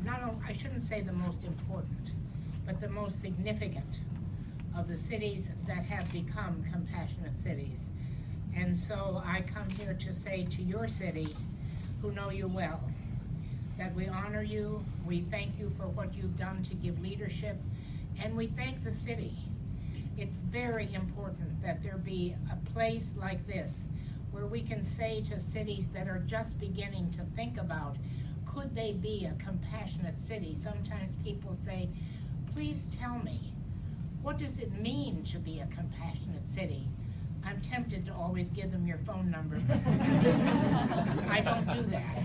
I shouldn't say the most important, but the most significant of the cities that have become compassionate cities. And so I come here to say to your city, who know you well, that we honor you, we thank you for what you've done to give leadership, and we thank the city. It's very important that there be a place like this where we can say to cities that are just beginning to think about, could they be a compassionate city? Sometimes people say, please tell me, what does it mean to be a compassionate city? I'm tempted to always give them your phone number. I don't do that.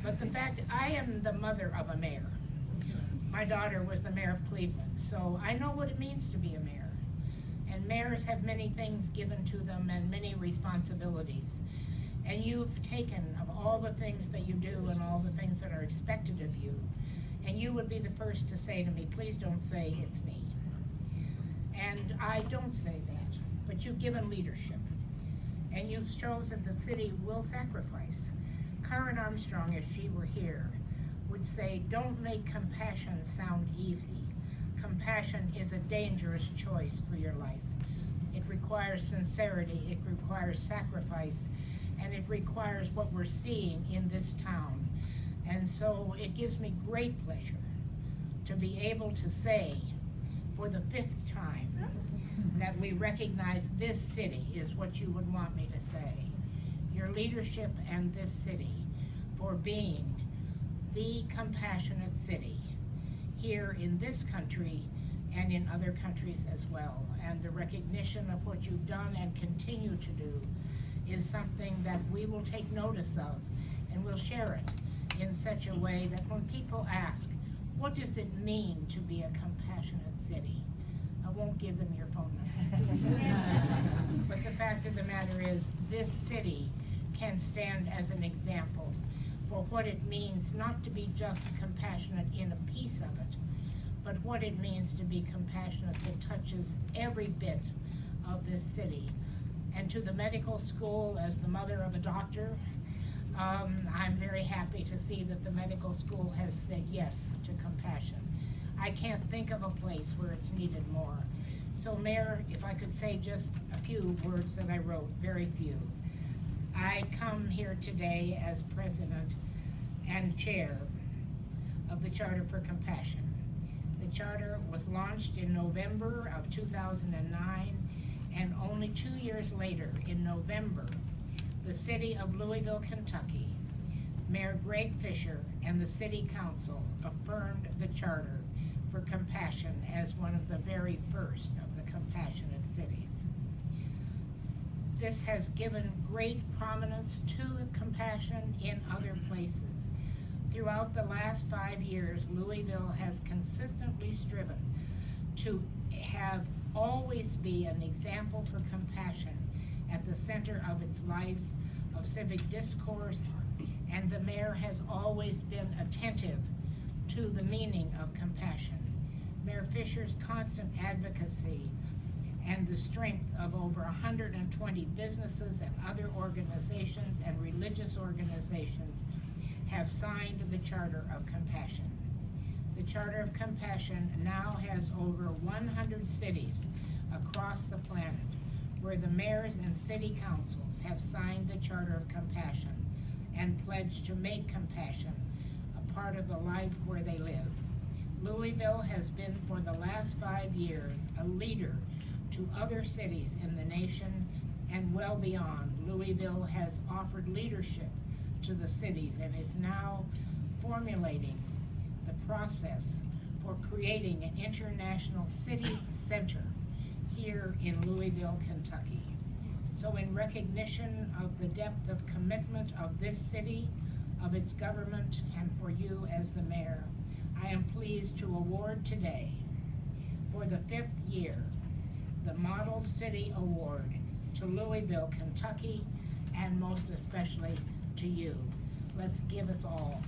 But the fact, I am the mother of a mayor. My daughter was the mayor of Cleveland, so I know what it means to be a mayor. And mayors have many things given to them and many responsibilities. And you've taken of all the things that you do and all the things that are expected of you, and you would be the first to say to me, please don't say it's me. And I don't say that, but you've given leadership, and you've chosen the city will sacrifice. Karen Armstrong, if she were here, would say, don't make compassion sound easy. Compassion is a dangerous choice for your life. It requires sincerity, it requires sacrifice, and it requires what we're seeing in this town. And so it gives me great pleasure to be able to say, for the 5th time, that we recognize this city is what you would want me to say. Your leadership and this city for being the compassionate city here in this country and in other countries as well. And the recognition of what you've done and continue to do is something that we will take notice of, and we'll share it in such a way that when people ask, what does it mean to be a compassionate city? I won't give them your phone number. But the fact of the matter is, this city can stand as an example for what it means not to be just compassionate in a piece of it, but what it means to be compassionate that touches every bit of this city. And to the medical school, as the mother of a doctor, I'm very happy to see that the medical school has said yes to compassion. I can't think of a place where it's needed more. So Mayor, if I could say just a few words that I wrote, very few. I come here today as president and chair of the Charter for Compassion. The charter was launched in November of 2009, and only 2 years later, in November, the city of Louisville, Kentucky, Mayor Greg Fisher and the City Council affirmed the Charter for Compassion as one of the very first of the compassionate cities. This has given great prominence to compassion in other places. Throughout the last 5 years, Louisville has consistently striven to have always be an example for compassion at the center of its life of civic discourse, and the mayor has always been attentive to the meaning of compassion. Mayor Fisher's constant advocacy and the strength of over 120 businesses and other organizations and religious organizations have signed the Charter of Compassion. The Charter of Compassion now has over 100 cities across the planet where the mayors and city councils have signed the Charter of Compassion and pledged to make compassion a part of the life where they live. Louisville has been for the last 5 years a leader to other cities in the nation and well beyond. Louisville has offered leadership to the cities and is now formulating the process for creating an international cities center here in Louisville, Kentucky. So in recognition of the depth of commitment of this city, of its government, and for you as the mayor, I am pleased to award today, for the 5th year, the Model City Award to Louisville, Kentucky, and most especially to you. Let's give us all